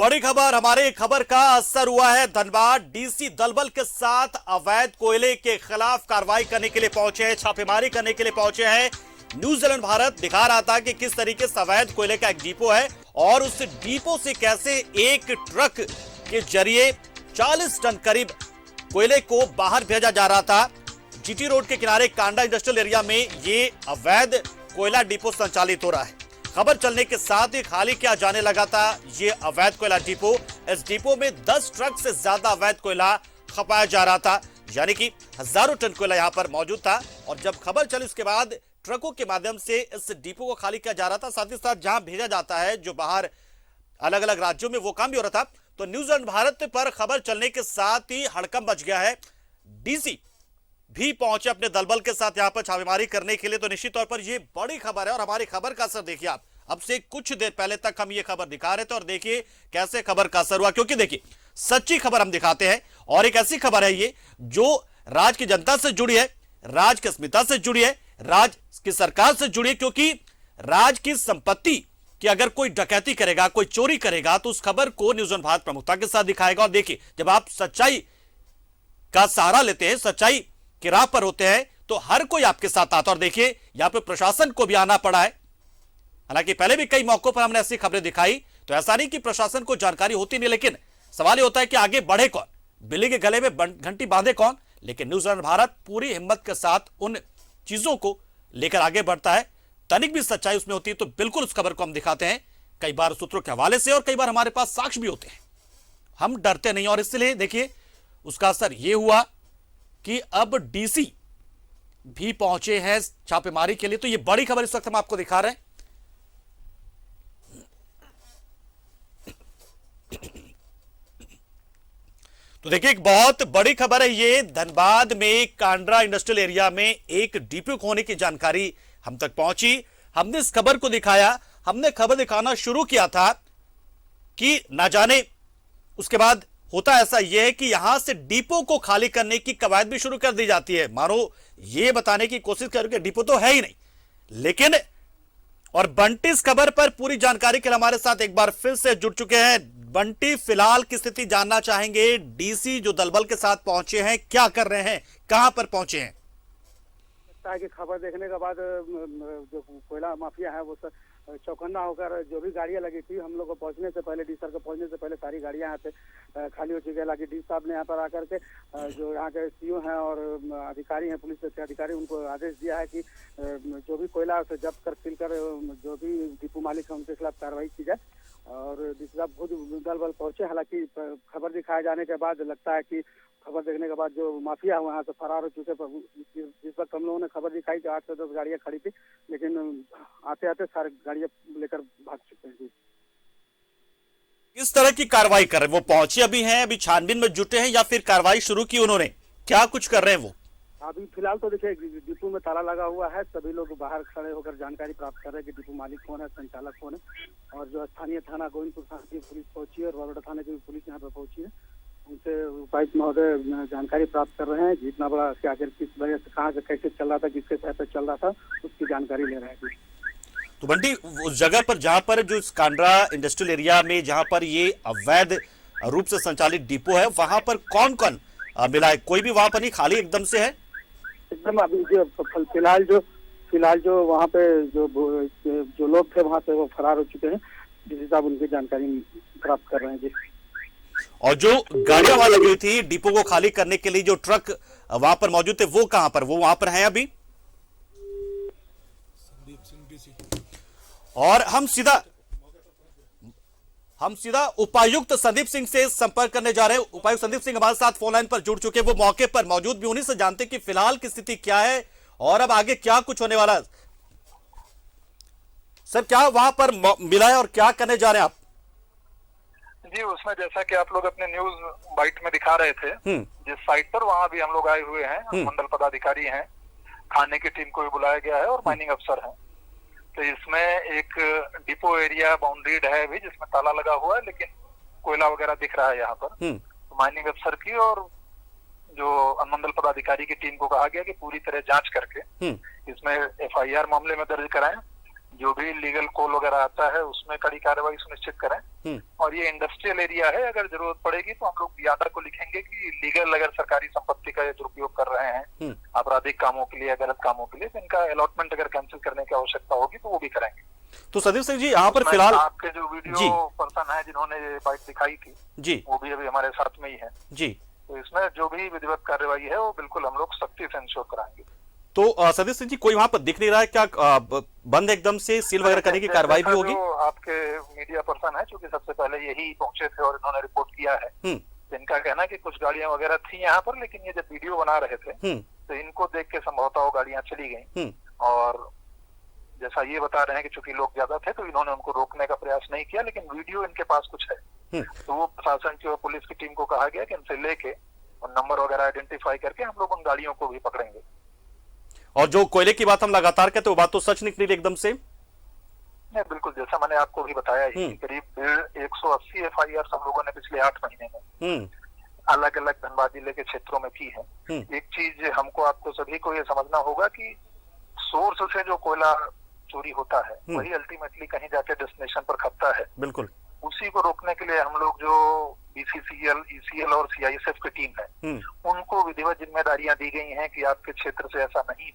बड़ी खबर, हमारे खबर का असर हुआ है। धनबाद डीसी दलबल के साथ अवैध कोयले के खिलाफ कार्रवाई करने के लिए पहुंचे हैं, छापेमारी करने के लिए पहुंचे हैं। न्यूजीलैंड भारत दिखा रहा था कि किस तरीके से अवैध कोयले का एक डिपो है और उस डिपो से कैसे एक ट्रक के जरिए 40 टन करीब कोयले को बाहर भेजा जा रहा था। जीटी रोड के किनारे कांडा इंडस्ट्रियल एरिया में ये अवैध कोयला डिपो संचालित हो रहा है। खबर चलने के साथ ही खाली क्या जाने लगा था ये अवैध कोयला डिपो। इस डिपो में 10 ट्रक से ज्यादा अवैध कोयला खपाया जा रहा था, यानी कि हजारों टन कोयला यहां पर मौजूद था। और जब खबर चली उसके बाद ट्रकों के माध्यम से इस डिपो को खाली किया जा रहा था, साथ ही साथ जहां भेजा जाता है जो बाहर अलग अलग राज्यों में, वो काम भी हो रहा था। तो न्यूजीलैंड भारत पर खबर चलने के साथ ही हड़कंप मच गया है। डीसी भी पहुंचे अपने दलबल के साथ यहां पर छापेमारी करने के लिए। तो निश्चित तौर पर यह बड़ी खबर है और हमारी खबर का असर देखिए आप। अब से कुछ देर पहले तक हम ये खबर दिखा रहे थे और देखिए कैसे खबर का असर हुआ, क्योंकि देखिए सच्ची खबर हम दिखाते हैं और एक ऐसी खबर है ये जो राज्य की जनता से जुड़ी है, राज्य की अस्मिता से जुड़ी है, राज्य की सरकार से जुड़ी है। क्योंकि राज्य की संपत्ति कि अगर कोई डकैती करेगा, कोई चोरी करेगा, तो उस खबर को न्यूजीलैंड भारत प्रमुखता के साथ दिखाएगा। और देखिए जब आप सच्चाई का सहारा लेते हैं, सच्चाई की राह पर होते हैं, तो हर कोई आपके साथ आता है। और देखिए यहां पे प्रशासन को भी आना पड़ा है। हालांकि पहले भी कई मौकों पर हमने ऐसी खबरें दिखाई, तो ऐसा नहीं कि प्रशासन को जानकारी होती नहीं, लेकिन सवाल यह होता है कि आगे बढ़े कौन, बिल्ली के गले में घंटी बांधे कौन। लेकिन न्यूजीलैंड भारत पूरी हिम्मत के साथ उन चीजों को लेकर आगे बढ़ता है। तनिक भी सच्चाई उसमें होती है तो बिल्कुल उस खबर को हम दिखाते हैं, कई बार सूत्रों के हवाले से और कई बार हमारे पास साक्ष्य भी होते हैं। हम डरते नहीं और इसलिए देखिए उसका असर यह हुआ कि अब डीसी भी पहुंचे हैं छापेमारी के लिए। तो यह बड़ी खबर इस वक्त हम आपको दिखा रहे हैं। तो देखिए एक बहुत बड़ी खबर है ये। धनबाद में कांड्रा इंडस्ट्रियल एरिया में एक डिपो होने की जानकारी हम तक पहुंची। हमने इस खबर को दिखाया, हमने खबर दिखाना शुरू किया था कि ना जाने उसके बाद होता ऐसा यह है कि यहां से डिपो को खाली करने की कवायद भी शुरू कर दी जाती है। मानो यह बताने की कोशिश करो कि डिपो तो है ही नहीं। लेकिन और बंटी इस खबर पर पूरी जानकारी के लिए हमारे साथ एक बार फिर से जुड़ चुके हैं। बंटी, फिलहाल की स्थिति जानना चाहेंगे। डीसी जो दलबल के साथ पहुंचे हैं, क्या कर रहे हैं, कहां पर पहुंचे हैं? कि खबर देखने के बाद जो कोयला माफिया है वो चौकन्ना होकर जो भी गाड़ियां लगी थी, हम लोग को पहुंचने से पहले, डी सर को पहुंचने से पहले सारी गाड़ियां यहाँ पे खाली हो चुकी है। हालांकि डी साहब ने यहाँ पर आकर के जो यहाँ के सीओ हैं और अधिकारी हैं, पुलिस के अधिकारी, उनको आदेश दिया है कि जो भी कोयला उसे जब्त कर सील कर जो भी डिपो मालिक है उनके खिलाफ कार्रवाई की जाए। और डी साहब खुद दल बल पहुंचे। हालांकि खबर दिखाए जाने के बाद लगता है कि खबर देखने के बाद जो माफिया है वहाँ से फरार हो चुके। जिस वक्त हम लोगों ने खबर दिखाई कि 8 से 10 गाड़ियां खड़ी थी, लेकिन आते आते सारे गाड़ियां लेकर भाग चुके हैं। किस तरह की कार्रवाई कर रहे हैं वो? पहुंचे अभी हैं, अभी छानबीन में जुटे हैं या फिर कार्रवाई शुरू की उन्होंने? क्या कुछ कर रहे हैं वो? अभी फिलहाल तो देखिए डिपो में ताला लगा हुआ है। सभी लोग बाहर खड़े होकर जानकारी प्राप्त कर रहे हैं कि डिपो मालिक कौन है, संचालक कौन है। और जो स्थानीय थाना गोविंदपुर थाना की पुलिस पहुंची है और बरौदा थाने की पुलिस यहाँ पर पहुंची है, उनसे उपायुक्त महोदय जानकारी प्राप्त कर रहे हैं। जितना बड़ा आखिर किस वजह से, कहाँ से, कैसे चल रहा था, किसके सहायता चल रहा था, उसकी जानकारी ले रहे हैं। तो बंटी, उस जगह पर जहां पर जो कांड्रा इंडस्ट्रियल एरिया में जहां पर ये अवैध रूप से संचालित डिपो है, वहां पर कौन कौन मिला है? कोई भी वहां पर नहीं, खाली एकदम से है एकदम। अभी जो फिलहाल जो वहाँ पे जो लोग थे वहाँ से वो फरार हो चुके हैं। जिस साहब उनकी जानकारी प्राप्त कर रहे हैं जी। और जो गाड़ियां वहां लगी थी डिपो को खाली करने के लिए, जो ट्रक वहां पर मौजूद थे, वो कहां पर, वो वहां पर हैं अभी? और हम सीधा उपायुक्त संदीप सिंह से संपर्क करने जा रहे हैं। उपायुक्त संदीप सिंह हमारे साथ फोन लाइन पर जुड़ चुके हैं, वो मौके पर मौजूद भी, उन्हीं से जानते कि फिलहाल की स्थिति क्या है और अब आगे क्या कुछ होने वाला है। सर, क्या वहां पर मिला है और क्या करने जा रहे हैं आप? जी, उसमें जैसा कि आप लोग अपने न्यूज बाइट में दिखा रहे थे, जिस साइट पर, वहां भी हम लोग आए हुए हैं। मंडल पदाधिकारी हैं, थाने की टीम को भी बुलाया गया है और माइनिंग अफसर हैं। तो इसमें एक डिपो एरिया बाउंड्रीड है भी, जिसमें ताला लगा हुआ है, लेकिन कोयला वगैरह दिख रहा है यहाँ पर। तो माइनिंग अफसर की और जो अनुमंडल पदाधिकारी की टीम को कहा गया कि पूरी तरह जांच करके इसमें FIR मामले में दर्ज कराएं। जो भी लीगल कोल वगैरह आता है उसमें कड़ी कार्रवाई सुनिश्चित करें। और ये इंडस्ट्रियल एरिया है, अगर जरूरत पड़ेगी तो हम लोग बियादा को लिखेंगे कि लीगल अगर सरकारी संपत्ति का ये दुरुपयोग कर रहे हैं आपराधिक कामों के लिए या गलत कामों के लिए, तो इनका अलॉटमेंट अगर कैंसिल करने की आवश्यकता होगी तो वो भी करेंगे। तो सदीप सिंह जी, यहाँ पर फिलहाल आपके जो वीडियो पर्सन है जिन्होंने ये बाइट दिखाई थी जी, वो भी अभी हमारे साथ में ही है जी। तो इसमें जो भी विधिवत कार्रवाई है वो बिल्कुल हम लोग सख्ती से इंश्योर कराएंगे। तो सदीप सिंह जी, कोई वहां पर दिख नहीं रहा है क्या? बंद एकदम से सील वगैरह करने की कार्रवाई भी होगी? आपके मीडिया पर्सन है, क्योंकि सबसे पहले यही पहुंचे थे और इन्होंने रिपोर्ट किया है, इनका कहना है कि कुछ गाड़ियां वगैरह थी यहाँ पर, लेकिन ये जब वीडियो बना रहे थे तो इनको देख के संभवतः वो गाड़ियां चली गई। और जैसा ये बता रहे हैं कि चूंकि लोग ज्यादा थे तो इन्होंने उनको रोकने का प्रयास नहीं किया, लेकिन वीडियो इनके पास कुछ है। तो वो प्रशासन की और पुलिस की टीम को कहा गया कि इनसे लेके और नंबर वगैरह आइडेंटिफाई करके हम लोग उन गाड़ियों को भी पकड़ेंगे। और जो कोयले की बात हम लगातार कहते वो बात तो सच निकली एकदम से? नहीं, बिल्कुल, जैसा मैंने आपको भी बताया ही, करीब 180 FIR हम लोगों ने पिछले 8 महीने में अलग अलग धनबाद जिले के क्षेत्रों में की है। एक चीज हमको आपको सभी को ये समझना होगा कि सोर्स से जो कोयला चोरी होता है वही अल्टीमेटली कहीं जाके डेस्टिनेशन पर खपता है। बिल्कुल, उसी को रोकने के लिए हम लोग जो BCCL, ECL और CISF की टीम है उनको विधिवत जिम्मेदारियां दी गई हैं कि आपके क्षेत्र से ऐसा नहीं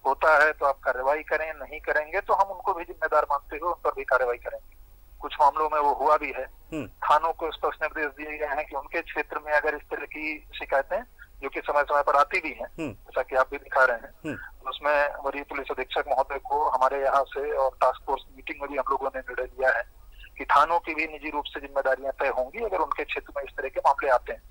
होता है तो आप कार्रवाई करें, नहीं करेंगे तो हम उनको भी जिम्मेदार मानते हुए उन पर भी कार्रवाई करेंगे। कुछ मामलों में वो हुआ भी है। थानों को स्पष्ट निर्देश दिए गए हैं कि उनके क्षेत्र में अगर इस तरह की शिकायतें जो कि समय समय पर आती भी हैं, जैसा कि आप भी दिखा रहे हैं, उसमें वरीय पुलिस अधीक्षक महोदय को हमारे यहाँ से और टास्क फोर्स मीटिंग में भी हम लोगों ने निर्णय लिया है कि थानों की भी निजी रूप से जिम्मेदारियां तय होंगी अगर उनके क्षेत्र में इस तरह के मामले आते हैं।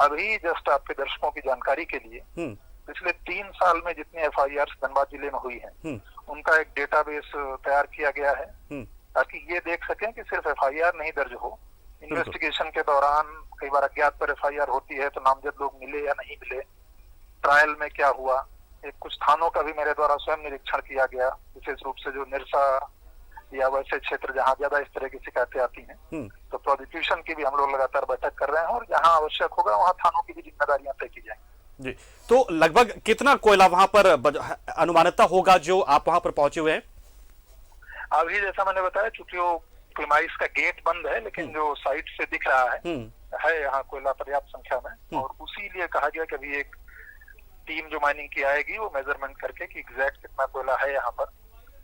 अभी जस्ट आपके दर्शकों की जानकारी के लिए पिछले 3 साल में जितनी FIR धनबाद जिले में हुई है उनका एक डेटाबेस तैयार किया गया है ताकि ये देख सकें कि सिर्फ FIR नहीं दर्ज हो, इन्वेस्टिगेशन के दौरान कई बार अज्ञात पर FIR होती है तो नामजद लोग मिले या नहीं मिले, ट्रायल में क्या हुआ। एक कुछ थानों का भी मेरे द्वारा स्वयं निरीक्षण किया गया, विशेष रूप से जो निरसा या वैसे क्षेत्र जहाँ ज्यादा इस तरह की शिकायतें आती हैं। तो प्रोसिक्यूशन की भी हम लोग लगातार बैठक कर रहे हैं और जहाँ आवश्यक होगा वहाँ थानों की भी जिम्मेदारियां तय की जाएंगी। जी, तो लगभग कितना कोयला वहां पर अनुमानता होगा जो आप वहां पर पहुंचे हुए हैं? अभी जैसा मैंने बताया, चूंकि वो प्रीमाइस का गेट बंद है, लेकिन जो साइट से दिख रहा है यहाँ कोयला पर्याप्त संख्या में, और उसी लिए कहा गया कि अभी एक टीम जो माइनिंग की आएगी वो मेजरमेंट करके कि एग्जैक्ट कितना कोयला है यहाँ पर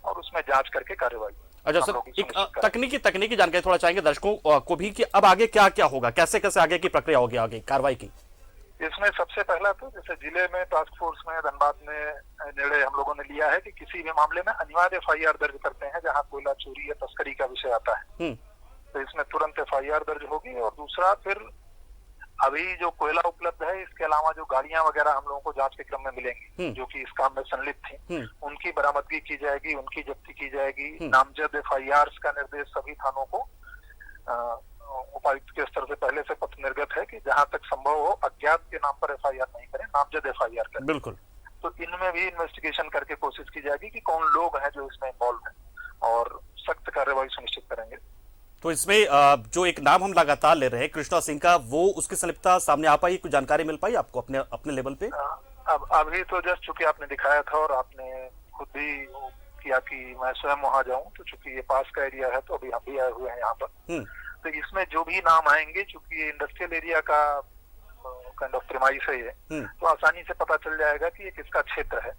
और उसमें जांच करके कार्रवाई। अच्छा सर, एक तकनीकी जानकारी थोड़ा चाहेंगे दर्शकों को भी कि अब आगे क्या क्या होगा, कैसे कैसे आगे की प्रक्रिया होगी, आगे कार्रवाई की? इसमें सबसे पहला तो जैसे जिले में टास्क फोर्स में धनबाद में निर्णय हम लोगों ने लिया है कि किसी भी मामले में अनिवार्य FIR दर्ज करते हैं जहां कोयला चोरी या तस्करी का विषय आता है तो इसमें तुरंत FIR दर्ज होगी। और दूसरा, फिर अभी जो कोयला उपलब्ध है इसके अलावा जो गाड़ियां वगैरह हम लोगों को जांच के क्रम में मिलेंगी जो कि इस काम में संलिप्त थी, उनकी बरामदगी की जाएगी, उनकी जब्ती की जाएगी। नामजद FIRs का निर्देश सभी थानों को उपायुक्त के स्तर से पहले से पत्र निर्गत है कि जहां तक संभव हो अज्ञात के नाम पर FIR नहीं करें, नामजद FIR करें। बिल्कुल। तो इनमें भी इन्वेस्टिगेशन करके कोशिश की जाएगी कि कौन लोग हैं जो इसमें इन्वॉल्व हैं और सख्त कार्रवाई सुनिश्चित करेंगे। तो इसमें जो एक नाम हम लगातार ले रहे हैं कृष्णा सिंह का, वो उसकी संलिप्तता सामने आ पाई, कुछ जानकारी मिल पाई आपको अपने लेवल पे? अब अभी तो जस्ट चूंकि आपने दिखाया था और आपने खुद भी किया कि मैं स्वयं वहां जाऊं, तो चूंकि ये पास का एरिया है तो अभी हम भी आए हुए हैं यहाँ पर। तो इसमें जो भी नाम आएंगे, चूंकि ये इंडस्ट्रियल एरिया का काइंड ऑफ प्रीमाइस है ये, तो आसानी से पता चल जाएगा कि ये किसका क्षेत्र है।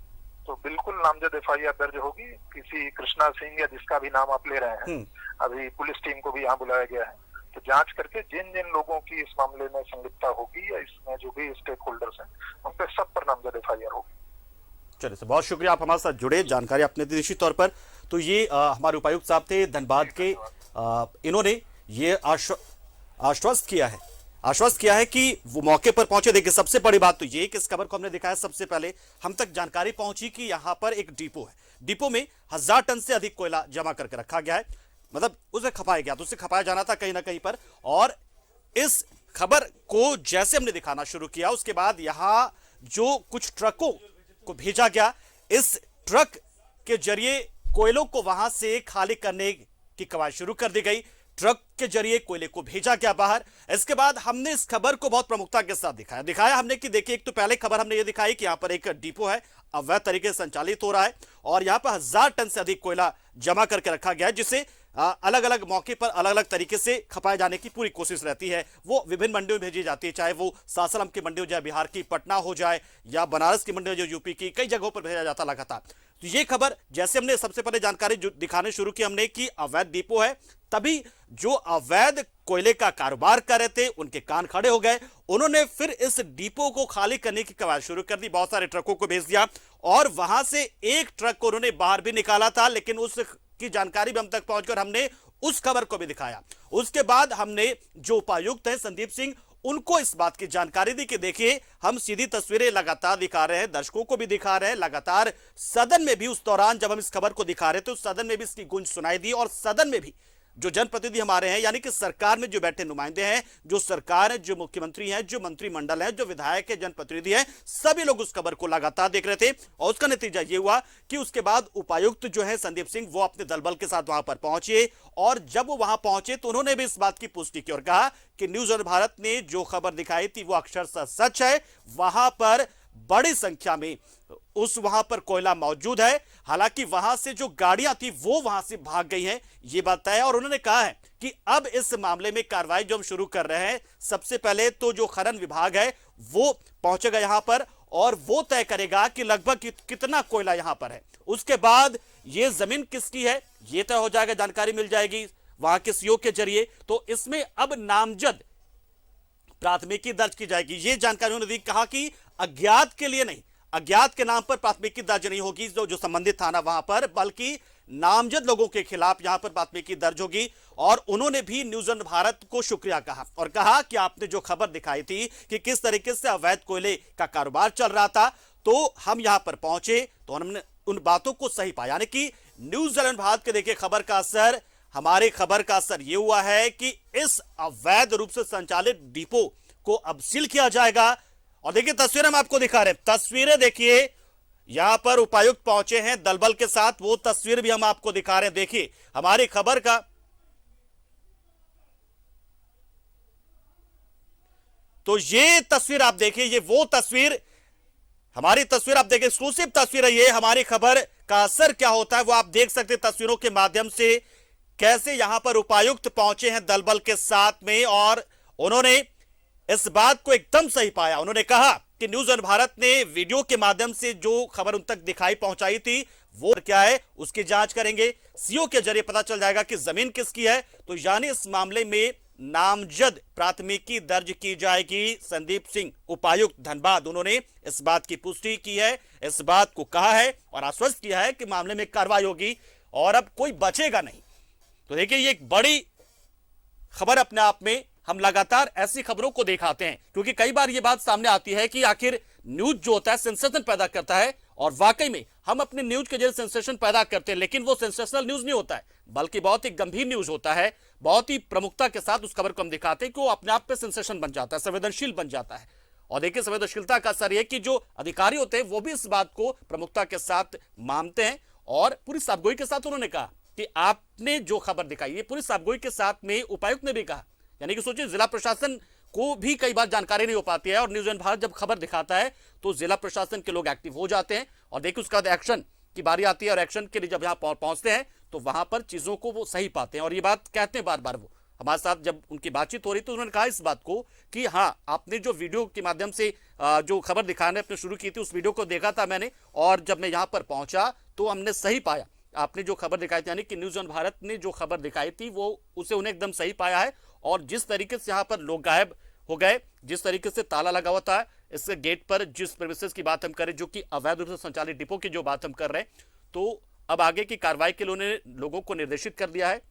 तो बिल्कुल नामजद FIR दर्ज होगी किसी कृष्णा सिंह या जिसका भी नाम आप ले रहे हैं। अभी पुलिस टीम को भी यहाँ बुलाया गया है तो जांच करके जिन जिन लोगों की इस मामले में संलिप्तता होगी या इसमें जो भी स्टेक होल्डर्स हैं उन पे सब पर नामजद FIR होगी। चलिए सर, बहुत शुक्रिया, आप हमारे साथ जुड़े, जानकारी आपने दी निश्चित तौर पर। तो ये हमारे उपायुक्त साहब थे धनबाद के, इन्होंने ये आश्वस्त किया है कि वो मौके पर पहुंचे। देखिए, सबसे बड़ी बात तो ये कि इस खबर को हमने दिखाया, सबसे पहले हम तक जानकारी पहुंची कि यहां पर एक डिपो है, डिपो में 1000 टन से अधिक कोयला जमा करके रखा गया है, मतलब उसे खपाया गया, तो उसे खपाया जाना था कहीं ना कहीं पर। और इस खबर को जैसे हमने दिखाना शुरू किया उसके बाद यहां जो कुछ ट्रकों को भेजा गया, इस ट्रक के जरिए कोयलों को वहां से खाली करने की कवायद शुरू कर दी गई। ट्रक के जरिए कोयले को भेजा गया बाहर। इसके बाद हमने इस खबर को बहुत प्रमुखता के साथ दिखाया हमने कि देखिए, एक तो पहले खबर हमने ये दिखाई कि यहां पर एक डिपो है, अवैध तरीके से संचालित हो रहा है और यहां पर 1000 टन से अधिक कोयला जमा करके रखा गया है, जिसे अलग अलग मौके पर अलग अलग तरीके से खपाए जाने की पूरी कोशिश रहती है। वो विभिन्न मंडियों में भेजी जाती है, चाहे वो सासाराम की मंडी हो जाए, बिहार की पटना हो जाए, या बनारस की मंडी हो जाए, यूपी की, कई जगहों पर भेजा जाता लगातार। तो ये खबर जैसे हमने सबसे पहले जानकारी दिखाने शुरू की हमने कि अवैध डिपो है, तभी जो अवैध कोयले का कारोबार कर रहे थे उनके कान खड़े हो गए। उन्होंने फिर इस डिपो को खाली करने की कवायद शुरू कर दी, बहुत सारे ट्रकों को भेज दिया और वहां से एक ट्रक को उन्होंने बाहर भी निकाला था, लेकिन उस की जानकारी भी हम तक पहुंचकर हमने उस खबर को भी दिखाया। उसके बाद हमने जो उपायुक्त है संदीप सिंह, उनको इस बात की जानकारी दी कि देखिए, हम सीधी तस्वीरें लगातार दिखा रहे हैं, दर्शकों को भी दिखा रहे हैं, लगातार सदन में भी उस दौरान जब हम इस खबर को दिखा रहे थे, उस सदन में भी इसकी गूंज सुनाई दी और सदन में भी जो जनप्रतिनिधि हमारे हैं, यानी कि सरकार में जो बैठे नुमाइंदे हैं, जो सरकार है, जो मुख्यमंत्री हैं, जो मंत्रिमंडल है, जो विधायक है, जनप्रतिनिधि हैं, सभी लोग उस खबर को लगातार देख रहे थे और उसका नतीजा ये हुआ कि उसके बाद उपायुक्त जो है संदीप सिंह, वो अपने दलबल के साथ वहां पर पहुंचे और जब वो वहां पहुंचे तो उन्होंने भी इस बात की पुष्टि की और कहा कि न्यूज़ ऑन भारत ने जो खबर दिखाई थी वो अक्षरशः सच है। वहां पर बड़ी संख्या में वहां पर कोयला मौजूद है, हालांकि वहां से जो गाड़ियां थी वो वहां से भाग गई हैं, ये बात तय है। और उन्होंने कहा है कि अब इस मामले में कार्रवाई जो हम शुरू कर रहे हैं, सबसे पहले तो जो खनन विभाग है वो पहुंचेगा यहां पर और वो तय करेगा कि लगभग कितना कोयला यहां पर है। उसके बाद ये जमीन किसकी है ये तय हो जाएगा, जानकारी मिल जाएगी वहां के सीओ के जरिए। तो इसमें अब नामजद प्राथमिकी दर्ज की जाएगी, ये जानकारी उन्होंने दी। कहा कि अज्ञात के लिए नहीं, अज्ञात के नाम पर प्राथमिकी दर्ज नहीं होगी जो संबंधित थाना वहां पर, बल्कि नामजद लोगों के खिलाफ यहां पर प्राथमिकी दर्ज होगी। और उन्होंने भी न्यूज़ ऑन भारत को शुक्रिया कहा और कहा कि आपने जो खबर दिखाई थी कि किस तरीके से अवैध कोयले का कारोबार चल रहा था, तो हम यहां पर पहुंचे तो हमने उन बातों को सही पाया। यानी कि न्यूज़ ऑन भारत के देखिए खबर का असर, हमारी खबर का असर यह हुआ है कि इस अवैध रूप से संचालित डिपो को अब सील किया जाएगा। और देखिए तस्वीरें हम आपको दिखा रहे हैं, तस्वीरें देखिए, यहां पर उपायुक्त पहुंचे हैं दलबल के साथ, वो तस्वीर भी हम आपको दिखा रहे हैं। देखिए हमारी खबर का, तो ये तस्वीर आप देखिए, ये वो तस्वीर, हमारी तस्वीर आप देखिए, एक्सक्लूसिव तस्वीर है ये। हमारी खबर का असर क्या होता है वो आप देख सकते हैं तस्वीरों के माध्यम से, कैसे यहां पर उपायुक्त पहुंचे हैं दलबल के साथ में और उन्होंने इस बात को एकदम सही पाया। उन्होंने कहा कि न्यूज़ ऑन भारत ने वीडियो के माध्यम से जो खबर उन तक दिखाई पहुंचाई थी वो क्या है उसकी जांच करेंगे, सीओ के जरिए पता चल जाएगा कि जमीन किसकी है। तो यानी इस मामले में नामजद प्राथमिकी दर्ज की जाएगी। संदीप सिंह उपायुक्त धनबाद, उन्होंने इस बात की पुष्टि की है, इस बात को कहा है और आश्वस्त किया है कि मामले में कार्रवाई होगी और अब कोई बचेगा नहीं। तो देखिए ये एक बड़ी खबर अपने आप में, हम लगातार ऐसी खबरों को दिखाते हैं क्योंकि कई बार ये बात सामने आती है कि आखिर न्यूज जो होता है सेंसेशन पैदा करता है और वाकई में हम अपने न्यूज के जरिए सेंसेशन पैदा करते हैं, लेकिन वो सेंसेशनल न्यूज नहीं होता है बल्कि बहुत ही गंभीर न्यूज होता है। बहुत ही प्रमुखता के साथ उस खबर को हम दिखाते हैं कि वो अपने आप पे सेंसेशन बन जाता है, संवेदनशील बन जाता है। और देखिए संवेदनशीलता का असर यह कि जो अधिकारी होते हैं वो भी इस बात को प्रमुखता के साथ मानते हैं और पूरी साफगोई के साथ उन्होंने कहा कि आपने जो खबर दिखाई है पूरी साफगोई के साथ में उपायुक्त ने भी कहा। यानी कि सोचिए जिला प्रशासन को भी कई बार जानकारी नहीं हो पाती है और न्यूज़ ऑन भारत जब खबर दिखाता है तो जिला प्रशासन के लोग एक्टिव हो जाते हैं और देखिए उसके बाद एक्शन की बारी आती है और एक्शन के लिए जब यहाँ पहुंचते हैं तो वहां पर चीजों को वो सही पाते हैं। और ये बात कहते हैं बार बार, वो हमारे साथ जब उनकी बातचीत हो रही तो उन्होंने कहा इस बात को कि हाँ आपने जो वीडियो के माध्यम से जो खबर दिखाने अपने शुरू की थी उस वीडियो को देखा था मैंने और जब मैं यहाँ पर पहुंचा तो हमने सही पाया, आपने जो खबर दिखाई थी यानी कि न्यूज़ ऑन भारत ने जो खबर दिखाई थी वो उसे उन्हें एकदम सही पाया है। और जिस तरीके से यहाँ पर लोग गायब हो गए, जिस तरीके से ताला लगा हुआ था इस गेट पर, जिस प्रेमिसेस की बात हम करें जो कि अवैध रूप से संचालित डिपो की जो बात हम कर रहे हैं, तो अब आगे की कार्रवाई के लिए उन्होंने लोगों को निर्देशित कर दिया है,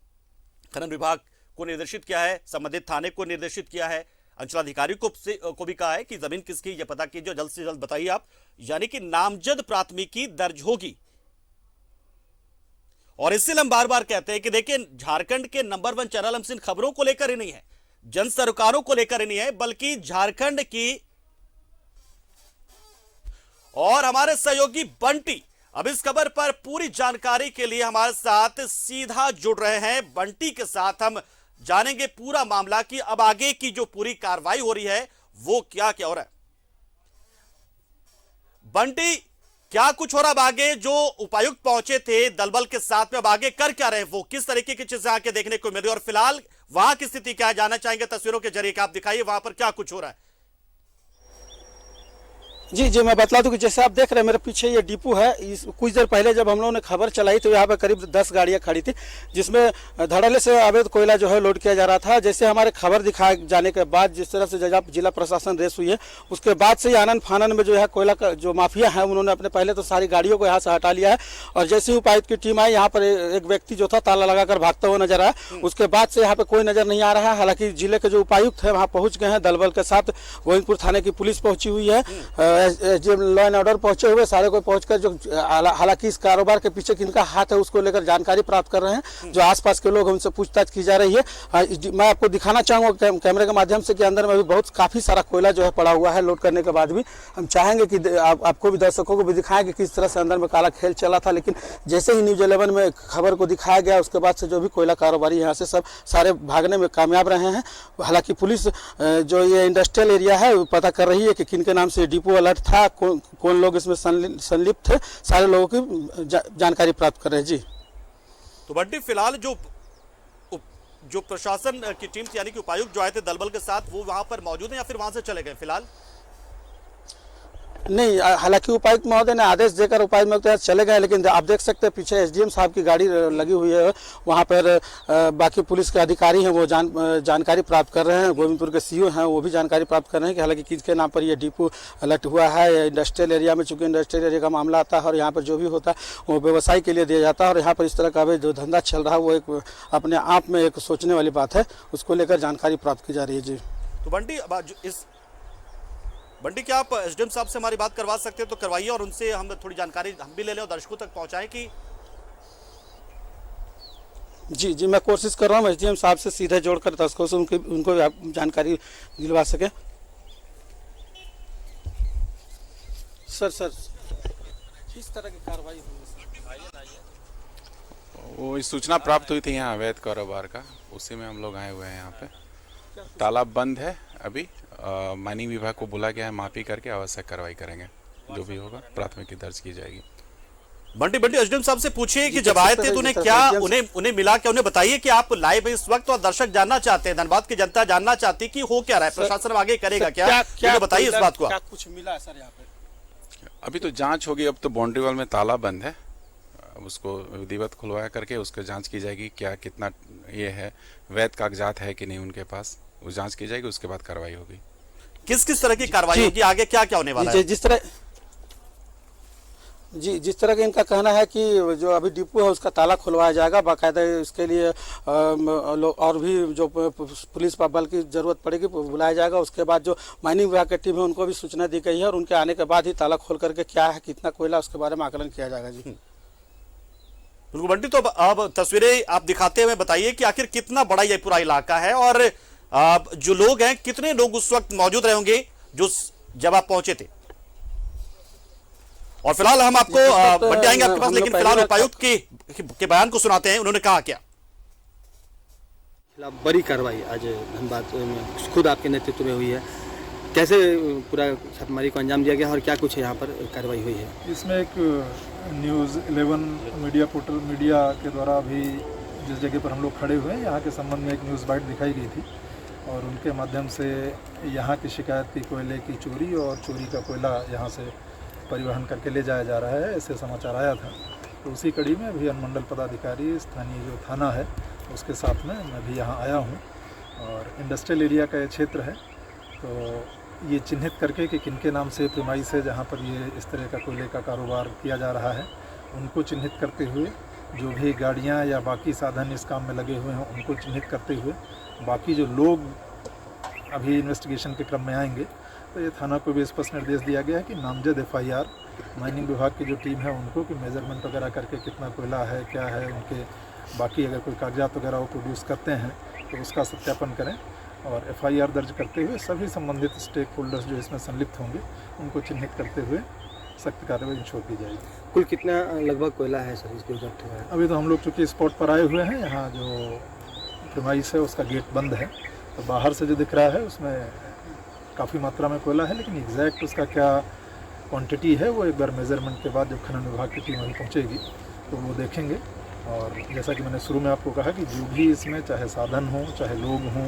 खनन विभाग को निर्देशित किया है, संबंधित थाने को निर्देशित किया है, अंचलाधिकारी को भी कहा है कि जमीन किसकी ये पता कीजिए, जल्द से जल्द बताइए आप। यानी कि नामजद प्राथमिकी दर्ज होगी। और इससे हम बार बार कहते हैं कि देखिए झारखंड के नंबर 1 चैनल हम सिर्फ खबरों को लेकर ही नहीं है, जन सरोकारों को लेकर ही नहीं है, बल्कि झारखंड की और हमारे सहयोगी बंटी अब इस खबर पर पूरी जानकारी के लिए हमारे साथ सीधा जुड़ रहे हैं। बंटी के साथ हम जानेंगे पूरा मामला कि अब आगे की जो पूरी कार्रवाई हो रही है वो क्या क्या हो रहा है। बंटी, क्या कुछ हो रहा है आगे? जो उपायुक्त पहुंचे थे दलबल के साथ में, अब आगे कर क्या रहे, वो किस तरीके की चीजें आके देखने को मिल रही है और फिलहाल वहां की स्थिति क्या है, जानना चाहेंगे तस्वीरों के जरिए। आप दिखाइए वहां पर क्या कुछ हो रहा है। जी जी, मैं बतला दूं कि जैसे आप देख रहे हैं मेरे पीछे ये डिपो है। इस कुछ देर पहले जब हम लोगों ने खबर चलाई तो यहाँ पे करीब 10 गाड़ियाँ खड़ी थी, जिसमें धड़ल्ले से अवैध कोयला जो है लोड किया जा रहा था। जैसे हमारे खबर दिखाए जाने के बाद जिस तरह से जिला प्रशासन रेस हुई है, उसके बाद से आनन फानन में जो है कोयला का जो माफिया है उन्होंने अपने पहले तो सारी गाड़ियों को यहाँ से हटा लिया है। और जैसे ही उपायुक्त की टीम आई, यहाँ पर एक व्यक्ति जो था ताला लगाकर भागता हुआ नजर आया। उसके बाद से यहाँ पे कोई नजर नहीं आ रहा है। हालांकि जिले के जो उपायुक्त है वहाँ पहुँच गए हैं, दलबल के साथ गोविंदपुर थाने की पुलिस पहुंची हुई है, एंड ऑर्डर पहुंचे हुए सारे को पहुंचकर जो हालांकि इस कारोबार के पीछे किनका हाथ है उसको लेकर जानकारी प्राप्त कर रहे हैं। जो आसपास के लोग हैं उनसे पूछताछ की जा रही है। मैं आपको दिखाना चाहूंगा कैमरे के माध्यम से कि अंदर में भी बहुत काफी सारा कोयला जो है पड़ा हुआ है। लोड करने के बाद भी हम चाहेंगे कि आपको भी, दर्शकों को भी दिखाएं कि किस तरह से अंदर में काला खेल चला था। लेकिन जैसे ही न्यूज 11 में खबर को दिखाया गया, उसके बाद से जो भी कोयला कारोबारी यहाँ से सब सारे भागने में कामयाब रहे हैं। हालांकि पुलिस जो ये इंडस्ट्रियल एरिया है पता कर रही है कि किनके नाम से डिपो अलर्ट था, कौन लोग इसमें संलिप्त थे, सारे लोगों की जानकारी प्राप्त कर रहे हैं। जी तो बंटी, फिलहाल जो प्रशासन की टीम थी यानी कि उपायुक्त जो आए थे दलबल के साथ, वो वहां पर मौजूद है या फिर वहां से चले गए फिलहाल? नहीं, हालांकि उपायुक्त महोदय ने आदेश देकर उपायुक्त महोदय चले गए। लेकिन आप देख सकते हैं पीछे एसडीएम साहब की गाड़ी लगी हुई है, वहां पर बाकी पुलिस के अधिकारी हैं वो जानकारी प्राप्त कर रहे हैं। गोविंदपुर के सीओ हैं वो भी जानकारी प्राप्त कर रहे हैं कि हालांकि किसके नाम पर ये डिपो अलर्ट हुआ है। इंडस्ट्रियल एरिया में, चूंकि इंडस्ट्रियल एरिया का मामला आता है और यहाँ पर जो भी होता है वो व्यवसाय के लिए दिया जाता है। और यहाँ पर इस तरह का जो धंधा चल रहा है वो एक अपने आप में एक सोचने वाली बात है, उसको लेकर जानकारी प्राप्त की जा रही है। जी तो बंटी, क्या आप एसडीएम साहब से हमारी बात करवा सकते हैं तो करवाइए और उनसे हम थोड़ी जानकारी हम भी ले लें और दर्शकों तक पहुंचाएं कि जी जी, मैं कोशिश कर रहा हूँ एसडीएम साहब से सीधे जोड़कर दर्शकों से उनको भी आप जानकारी दिलवा सके। सर किस तरह की कार्रवाई हुई? वो सूचना प्राप्त हुई थी यहाँ अवैध कारोबार का, उसी में हम लोग आए हुए हैं। यहाँ पे तालाब बंद है अभी, माइनिंग विभाग को बुला गया है, मापी करके आवश्यक कार्रवाई करेंगे। जो भी होगा प्राथमिकी दर्ज की जाएगी। बंटी एसडीएम साहब से पूछिए कि जब आए थे तो उन्हें क्या उन्हें मिला क्या, उन्हें बताइए कि आप लाइव इस वक्त और दर्शक जानना चाहते हैं, धनबाद की जनता जानना चाहती है कि हो क्या रहा है, प्रशासन आगे करेगा क्या बताइए इस बात को। क्या कुछ मिला है सर यहाँ पे? अभी तो जांच होगी। अब तो बाउंड्री वॉल में ताला बंद है, अब उसको विधिवत खुलवाया करके उसकी जांच की जाएगी। क्या कितना ये है, वैध कागजात है कि नहीं उनके पास, वो जांच की जाएगी। उसके बाद कार्रवाई होगी। किस तरह की कार्रवाई होगी, आगे क्या क्या होने वाला है? जिस तरह का इनका कहना है कि जो अभी डिपो है उसका ताला खुलवाया जाएगा, बाकायदा इसके लिए और भी जो पुलिस बल की जरूरत पड़ेगी बुलाया जाएगा। उसके बाद जो माइनिंग विभाग की टीम है उनको भी सूचना दी गई है और उनके आने के बाद ही ताला खोल करके क्या है, कितना कोयला, उसके बारे में आकलन किया जाएगा। जी बिल्कुल बंटी, तो अब तस्वीरें आप दिखाते हुए बताइए कि आखिर कितना बड़ा ये पूरा इलाका है और जो लोग हैं, कितने लोग उस वक्त मौजूद रहे होंगे जो जब आप पहुंचे थे। और फिलहाल हम आपको बंटी आएंगे आपके पास, लेकिन फिलहाल उपायुक्त के बयान को सुनाते हैं। उन्होंने कहा क्या? बड़ी कार्रवाई आज धनबाद में खुद आपके नेतृत्व में हुई है, कैसे पूरा छापेमारी को अंजाम दिया गया और क्या कुछ यहाँ पर कार्रवाई हुई है? इसमें एक न्यूज़ 11 मीडिया पोर्टल मीडिया के द्वारा अभी जिस जगह पर हम लोग खड़े हुए हैं, यहाँ के संबंध में एक न्यूज़ बाइट दिखाई गई थी और उनके माध्यम से यहाँ की शिकायत थी कोयले की चोरी और चोरी का कोयला यहाँ से परिवहन करके ले जाया जा रहा है, ऐसे समाचार आया था। तो उसी कड़ी में अभी अनुमंडल पदाधिकारी स्थानीय जो थाना है उसके साथ में मैं भी यहाँ आया हूँ और इंडस्ट्रियल एरिया का ये क्षेत्र है। तो ये चिन्हित करके कि किनके नाम से प्रीमाइस है जहाँ पर ये इस तरह का कोयले का कारोबार किया जा रहा है, उनको चिन्हित करते हुए जो भी गाड़ियाँ या बाकी साधन इस काम में लगे हुए हैं उनको चिन्हित करते हुए बाकी जो लोग अभी इन्वेस्टिगेशन के क्रम में आएंगे, तो ये थाना को भी स्पष्ट निर्देश दिया गया है कि नामजद एफआईआर माइनिंग विभाग की जो टीम है उनको कि मेजरमेंट वगैरह करके कितना कोयला है, क्या है, उनके बाकी अगर कोई कागजात वगैरह वो प्रोड्यूस करते हैं तो उसका सत्यापन करें और एफआईआर दर्ज करते हुए सभी संबंधित स्टेक होल्डर्स जो इसमें संलिप्त होंगे उनको चिन्हित करते हुए सख्त कार्रवाई इंश्योर की जाएगी। कुल कितना लगभग कोयला है सर इसके इकट्ठा है? अभी तो हम लोग चूँकि स्पॉट पर आए हुए हैं, यहाँ जो प्रीमाइस है उसका गेट बंद है, तो बाहर से जो दिख रहा है उसमें काफ़ी मात्रा में कोयला है, लेकिन एग्जैक्ट उसका क्या क्वांटिटी है वो एक बार मेज़रमेंट के बाद जब खनन विभाग की टीम वहीं पहुँचेगी तो वो देखेंगे। और जैसा कि मैंने शुरू में आपको कहा कि जो भी इसमें चाहे साधन हो चाहे लोग हों,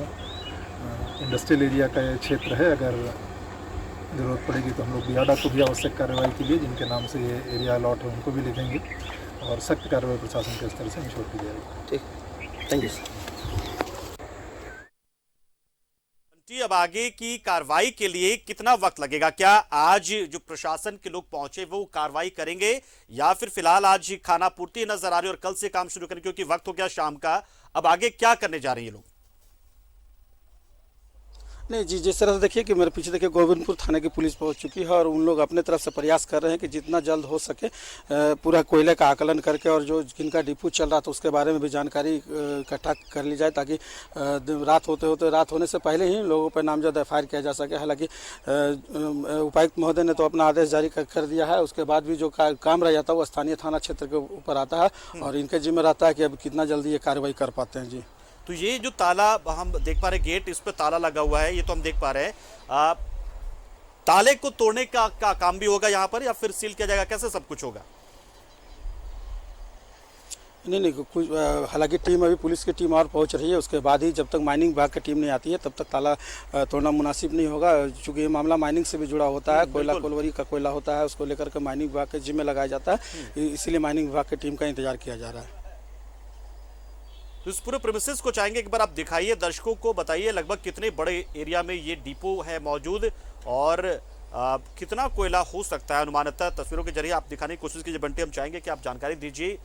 इंडस्ट्रियल एरिया का ये क्षेत्र है, अगर ज़रूरत पड़ेगी तो हम लोग बियाडा को भी आवश्यक कार्रवाई के लिए जिनके नाम से ये एरिया अलॉट है उनको भी लिखेंगे और सख्त कार्रवाई प्रशासन के स्तर से इंश्योर की जाएगी। ठीक, थैंक यू सर। अब आगे की कार्रवाई के लिए कितना वक्त लगेगा? क्या आज जो प्रशासन के लोग पहुंचे वो कार्रवाई करेंगे या फिर फिलहाल आज खाना पूर्ति नजर आ रही है और कल से काम शुरू करेंगे, क्योंकि वक्त हो गया शाम का। अब आगे क्या करने जा रहे हैं ये लोग? नहीं जी, जिस तरह से देखिए कि मेरे पीछे देखिए गोविंदपुर थाने की पुलिस पहुंच चुकी है और उन लोग अपने तरफ से प्रयास कर रहे हैं कि जितना जल्द हो सके पूरा कोयले का आकलन करके और जो जिनका डिपो चल रहा था उसके बारे में भी जानकारी इकट्ठा कर ली जाए, ताकि रात होने से पहले ही लोगों पर नामजद एफआईआर किया जा सके। हालांकि उपायुक्त महोदय ने तो अपना आदेश जारी कर दिया है, उसके बाद भी जो काम रह जाता है वो स्थानीय थाना क्षेत्र के ऊपर आता है और इनके जिम्मे रहता है कि अब कितना जल्दी ये कार्रवाई कर पाते हैं जी। तो ये जो ताला हम देख पा रहे हैं, गेट इस पे ताला लगा हुआ है, ये तो हम देख पा रहे हैं। ताले को तोड़ने का काम भी होगा यहाँ पर या फिर सील किया जाएगा? कैसे सब कुछ होगा? नहीं कुछ हालांकि टीम अभी पुलिस की टीम और पहुंच रही है, उसके बाद ही जब तक माइनिंग विभाग की टीम नहीं आती है तब तक ताला तोड़ना मुनासिब नहीं होगा, क्योंकि ये मामला माइनिंग से भी जुड़ा होता है। कोयला कोलवरी का कोयला होता है, उसको लेकर के माइनिंग विभाग के जिम्मे लगाया जाता है, इसीलिए माइनिंग विभाग की टीम का इंतजार किया जा रहा है। तो इस पूरे प्रेमिसेस को चाहेंगे एक बार आप दिखाइए, दर्शकों को बताइए लगभग कितने बड़े एरिया में ये डिपो है मौजूद और कितना कोयला हो सकता है अनुमानतः। तस्वीरों के जरिए आप दिखाने की कोशिश कीजिए। बंटी, हम चाहेंगे कि आप जानकारी दीजिए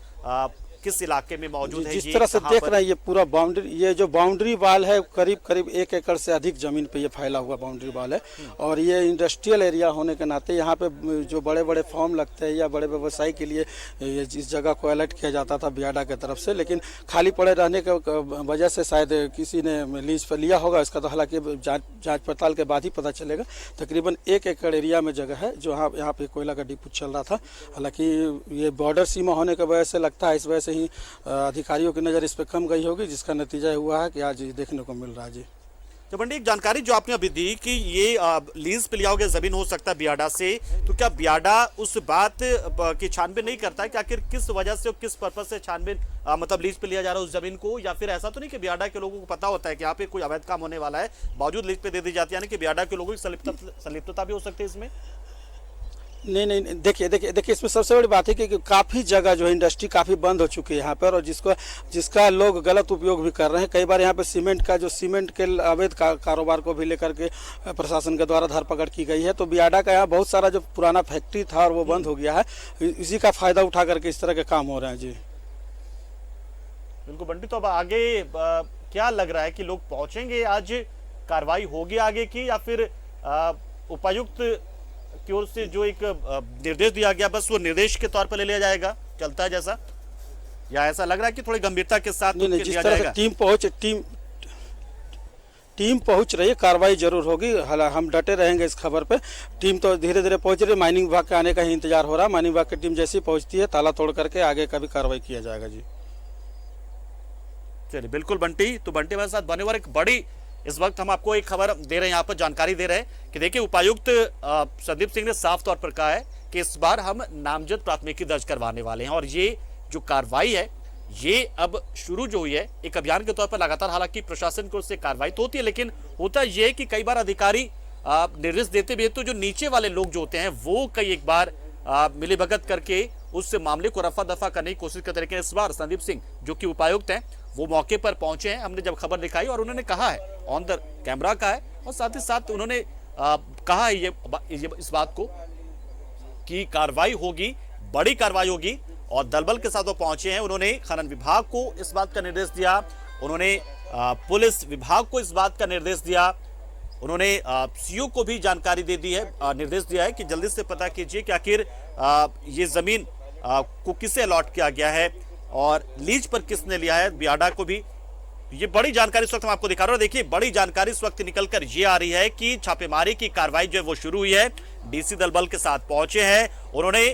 किस इलाके में मौजूद है। जिस तरह से देख रहे हैं ये पूरा बाउंड्री, ये जो बाउंड्री वाल है करीब 1 एकड़ से अधिक जमीन पे ये फैला हुआ बाउंड्री वाल है और ये इंडस्ट्रियल एरिया होने के नाते यहाँ पे जो बड़े बड़े फॉर्म लगते हैं या बड़े व्यवसाय के लिए ये जिस जगह को अलर्ट किया जाता था बियाडा की तरफ से, लेकिन खाली पड़े रहने के वजह से शायद किसी ने लीज पर लिया होगा। इसका तो हालांकि जाँच पड़ताल के बाद ही पता चलेगा। तकरीबन 1 एकड़ एरिया में जगह है जो यहाँ पे कोयला का डिपो चल रहा था। हालांकि ये बॉर्डर सीमा होने की वजह से लगता है इस वजह से ही अधिकारियों की नज़र इस पर कम गई होगी, जिसका नतीजा हुआ है कि आज देखने को मिल रहा है जी। तो बंटी, एक जानकारी जो आपने अभी दी कि ये लीज पे लिया होगा जमीन हो सकता है बियाडा से, तो क्या बियाडा उस बात की छानबीन नहीं करता है कि आखिर किस वजह से और किस पर्पज से छानबीन मतलब लीज पे लिया जा रहा है उस जमीन को? या फिर ऐसा तो नहीं कि बियाडा के लोगों को पता होता है कि यहाँ पे कोई अवैध काम होने वाला है, बावजूद लीज पे दे दी जाती है, यानी कि बियाडा के लोगों की संलिप्तता भी हो सकती है इसमें? नहीं, देखिए इसमें सबसे बड़ी बात है कि काफ़ी जगह जो है इंडस्ट्री काफ़ी बंद हो चुकी है यहाँ पर और जिसका लोग गलत उपयोग भी कर रहे हैं। कई बार यहाँ पे सीमेंट के अवैध कारोबार को भी लेकर के प्रशासन के द्वारा धरपकड़ की गई है। तो बियाडा का यहाँ बहुत सारा जो पुराना फैक्ट्री था और वो बंद हो गया है, इसी का फायदा उठा करके इस तरह के काम हो रहे हैं जी। बिल्कुल बंटी, तो अब आगे क्या लग रहा है कि लोग पहुंचेंगे, आज कार्रवाई होगी आगे की, या फिर उपायुक्त की ओर से जो एक निर्देश दिया गया बस वो निर्देश के तौर पर ले लिया जाएगा, चलता है जैसा, या ऐसा लग रहा है कि थोड़ी गंभीरता के साथ नहीं, जिस तरह से टीम पहुंच रही है, कार्रवाई जरूर होगी। हालांकि हम डटे रहेंगे इस खबर पे। टीम तो धीरे धीरे पहुंच रही है, माइनिंग विभाग के आने का ही इंतजार हो रहा है। माइनिंग विभाग की टीम जैसी पहुंचती है ताला तोड़ करके आगे का भी कार्रवाई किया जाएगा जी। चलिए बिल्कुल बंटी, तो बंटी हमारे साथ बने हुए एक बड़ी इस वक्त हम आपको एक खबर दे रहे हैं, यहाँ पर जानकारी दे रहे हैं कि देखिए उपायुक्त संदीप सिंह ने साफ तौर पर कहा है कि इस बार हम नामजद प्राथमिकी दर्ज करवाने वाले हैं और ये जो कार्रवाई है ये अब शुरू जो हुई है एक अभियान के तौर पर लगातार, हालांकि प्रशासन को उससे कार्रवाई तो होती है, लेकिन होता यह है कि कई बार अधिकारी निर्देश देते भी है तो जो नीचे वाले लोग जो होते हैं वो कई एक बार मिलीभगत करके उस मामले को रफा दफा करने की कोशिश करते। लेकिन इस बार संदीप सिंह जो कि उपायुक्त हैं वो मौके पर पहुंचे हैं, हमने जब खबर दिखाई और उन्होंने कहा है ऑन द कैमरा का है और साथ ही साथ उन्होंने कहा है ये इस बात को कि कार्रवाई होगी, बड़ी कार्रवाई होगी और दलबल के साथ वो पहुंचे हैं। उन्होंने खनन विभाग को इस बात का निर्देश दिया, उन्होंने पुलिस विभाग को इस बात का निर्देश दिया, उन्होंने सीओ को भी जानकारी दे दी है, निर्देश दिया है कि जल्दी से पता कीजिए कि आखिर ये जमीन को किसे अलॉट किया गया है और लीज पर किसने लिया है। बियाडा को भी ये बड़ी जानकारी इस वक्त हम आपको दिखा रहे हैं। देखिए बड़ी जानकारी इस वक्त निकलकर ये आ रही है कि छापेमारी की कार्रवाई जो है वो शुरू हुई है, डीसी दलबल के साथ पहुंचे हैं, उन्होंने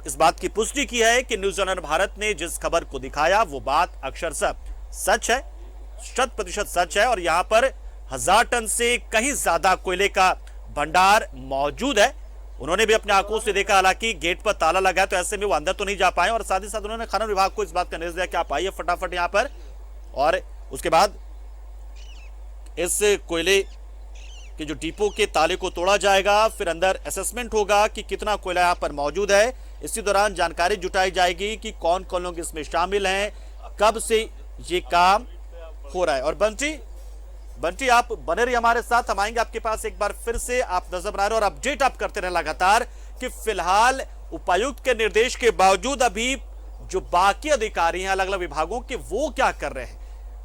इस बात की पुष्टि की है कि न्यूज़ 11 भारत ने जिस खबर को दिखाया वो बात अक्षरशः सच है। 100% सच है और यहाँ पर 1000 टन से कहीं ज्यादा कोयले का भंडार मौजूद है। उन्होंने भी अपने आंखों से देखा, हालांकि गेट पर ताला लगा है तो ऐसे में वो अंदर तो नहीं जा पाए और साथ ही साथ उन्होंने खनन विभाग को इस बात का निर्देश दिया कि आप आइए फटाफट यहाँ पर, और उसके बाद इस कोयले के जो डिपो के ताले को तोड़ा जाएगा, फिर अंदर असेसमेंट होगा कि कितना कोयला यहाँ पर मौजूद है। इसी दौरान जानकारी जुटाई जाएगी कि कौन कौन लोग इसमें शामिल हैं, कब से ये काम हो रहा है। और बंटी आप बने रहिए हमारे साथ, हम आएंगे आपके पास एक बार फिर से। आप नजर बना रहे और अपडेट आप करते रहे लगातार कि फिलहाल उपायुक्त के निर्देश के बावजूद अभी जो बाकी अधिकारी हैं अलग अलग विभागों के, वो क्या कर रहे हैं।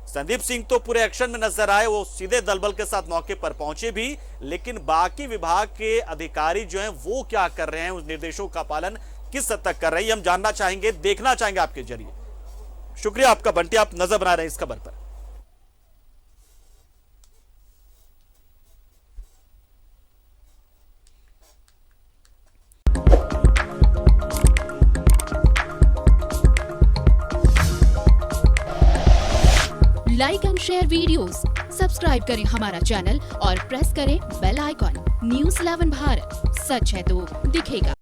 संदीप सिंह तो पूरे एक्शन में नजर आए, वो सीधे दलबल के साथ मौके पर पहुंचे भी, लेकिन बाकी विभाग के अधिकारी जो हैं वो क्या कर रहे हैं, उस निर्देशों का पालन किस हद तक कर रहे हैं, हम जानना चाहेंगे, देखना चाहेंगे आपके जरिए। शुक्रिया आपका बंटी, आप नजर बना रहे हैं इस खबर पर। Like and share videos, subscribe करें हमारा चैनल और प्रेस करें बेल आइकॉन। न्यूज़ 11 भारत, सच है तो दिखेगा।